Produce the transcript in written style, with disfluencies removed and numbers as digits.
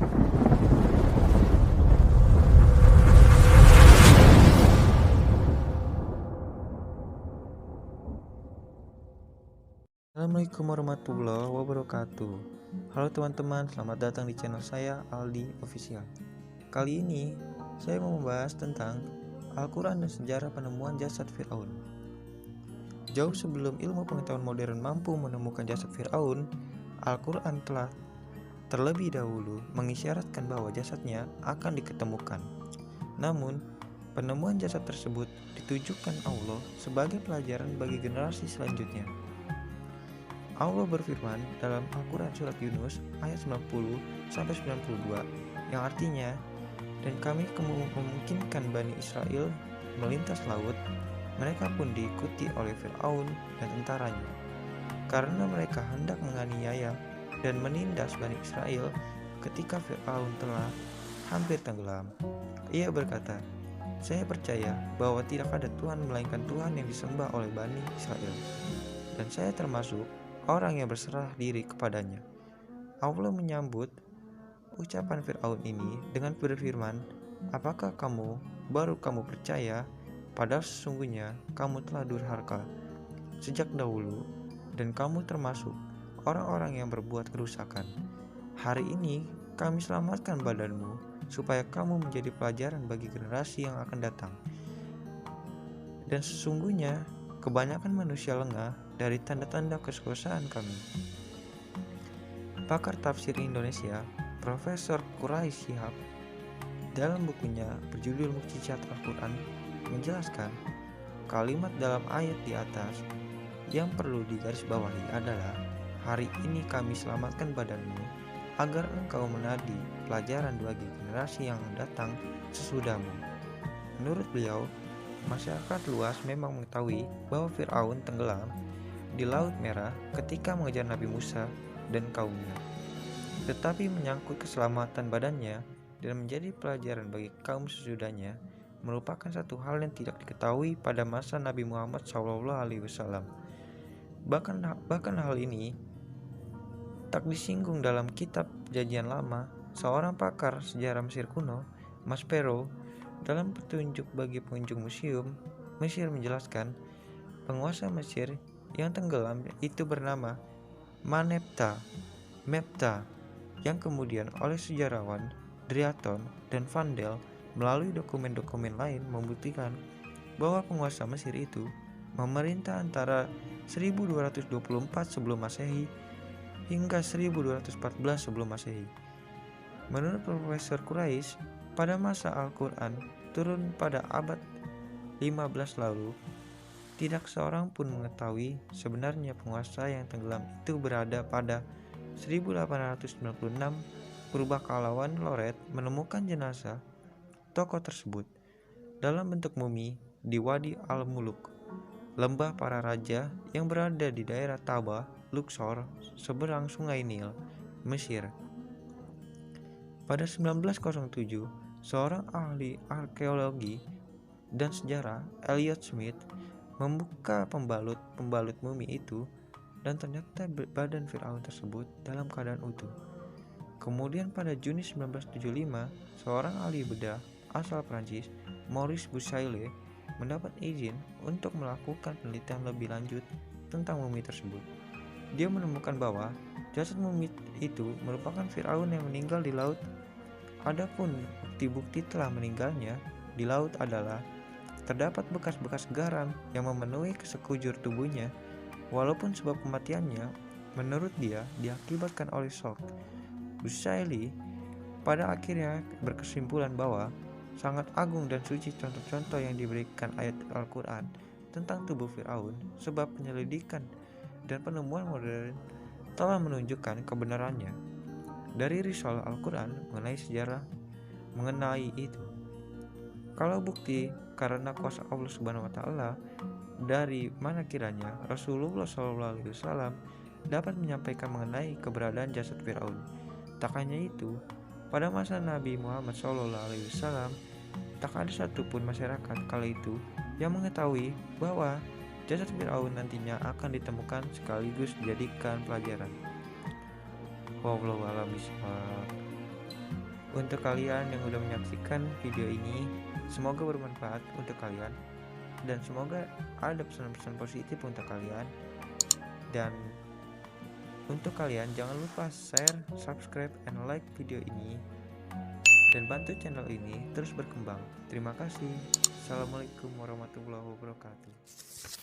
Assalamualaikum warahmatullahi wabarakatuh. Halo teman-teman, selamat datang di channel saya, Aldi Official. Kali ini saya mau membahas tentang Al-Quran dan sejarah penemuan jasad Fir'aun. Jauh sebelum ilmu pengetahuan modern mampu menemukan jasad Fir'aun, Al-Quran telah terlebih dahulu mengisyaratkan bahwa jasadnya akan diketemukan. Namun, penemuan jasad tersebut ditujukan Allah sebagai pelajaran bagi generasi selanjutnya. Allah berfirman dalam Al-Quran surat Yunus ayat 90-92 yang artinya, dan kami memungkinkan Bani Israel melintas laut, mereka pun diikuti oleh Fir'aun dan tentaranya, karena mereka hendak menganiaya dan menindas Bani Israel ketika Fir'aun telah hampir tenggelam. Ia berkata, saya percaya bahwa tidak ada Tuhan melainkan Tuhan yang disembah oleh Bani Israel, dan saya termasuk orang yang berserah diri kepadanya. Allah menyambut ucapan Fir'aun ini dengan berfirman, apakah baru kamu percaya, padahal sesungguhnya kamu telah durhaka sejak dahulu, dan kamu termasuk orang-orang yang berbuat kerusakan. Hari ini kami selamatkan badanmu, supaya kamu menjadi pelajaran bagi generasi yang akan datang. Dan sesungguhnya kebanyakan manusia lengah dari tanda-tanda kesekuasaan kami. Pakar tafsir Indonesia, Profesor Quraish Shihab, dalam bukunya berjudul Mukjizat Al-Quran, menjelaskan kalimat dalam ayat di atas yang perlu digarisbawahi adalah, hari ini kami selamatkan badanmu, agar engkau menjadi pelajaran bagi generasi yang datang sesudahmu. Menurut beliau, masyarakat luas memang mengetahui bahwa Fir'aun tenggelam di Laut Merah ketika mengejar Nabi Musa dan kaumnya. Tetapi menyangkut keselamatan badannya dan menjadi pelajaran bagi kaum sesudahnya merupakan satu hal yang tidak diketahui pada masa Nabi Muhammad SAW. Bahkan hal ini tak disinggung dalam kitab Perjanjian Lama. Seorang pakar sejarah Mesir kuno, Maspero, dalam petunjuk bagi pengunjung museum Mesir menjelaskan, penguasa Mesir yang tenggelam itu bernama Mepta, yang kemudian oleh sejarawan Drayton dan Vandel melalui dokumen-dokumen lain membuktikan bahwa penguasa Mesir itu memerintah antara 1224 sebelum Masehi hingga 1214 sebelum Masehi. Menurut Profesor Quraish, pada masa Al-Quran turun pada abad 15 lalu, tidak seorang pun mengetahui sebenarnya penguasa yang tenggelam itu berada pada 1896. Purbakalawan Loret menemukan jenazah tokoh tersebut dalam bentuk mumi di Wadi Al-Muluk, lembah para raja yang berada di daerah Taba, Luxor, seberang Sungai Nil, Mesir. Pada 1907, seorang ahli arkeologi dan sejarah, Elliot Smith, membuka pembalut mumi itu, dan ternyata badan Fir'aun tersebut dalam keadaan utuh. Kemudian pada Juni 1975, seorang ahli bedah asal Prancis, Maurice Bucaille, mendapat izin untuk melakukan penelitian lebih lanjut tentang mumi tersebut. Dia menemukan bahwa jasad mumi itu merupakan Fir'aun yang meninggal di laut. Adapun bukti-bukti telah meninggalnya di laut adalah terdapat bekas-bekas garam yang memenuhi sekujur tubuhnya, walaupun sebab kematiannya menurut dia diakibatkan oleh shock. Bucaille pada akhirnya berkesimpulan bahwa sangat agung dan suci contoh-contoh yang diberikan ayat Al-Quran tentang tubuh Fir'aun, sebab penyelidikan dan penemuan modern telah menunjukkan kebenarannya dari risalah Al-Quran mengenai sejarah mengenai itu. Kalau bukti karena kuasa Allah Subhanahu wa Ta'ala, dari mana kiranya Rasulullah SAW dapat menyampaikan mengenai keberadaan jasad Fir'aun. Tak hanya itu, pada masa Nabi Muhammad SAW, tak ada satupun masyarakat kala itu yang mengetahui bahwa jasad Fir'aun nantinya akan ditemukan sekaligus dijadikan pelajaran. Wallahu a'lam bishawab. Untuk kalian yang udah menyaksikan video ini, semoga bermanfaat untuk kalian dan semoga ada pesan-pesan positif untuk kalian. Dan untuk kalian jangan lupa share, subscribe, and like video ini dan bantu channel ini terus berkembang. Terima kasih. Assalamualaikum warahmatullahi wabarakatuh.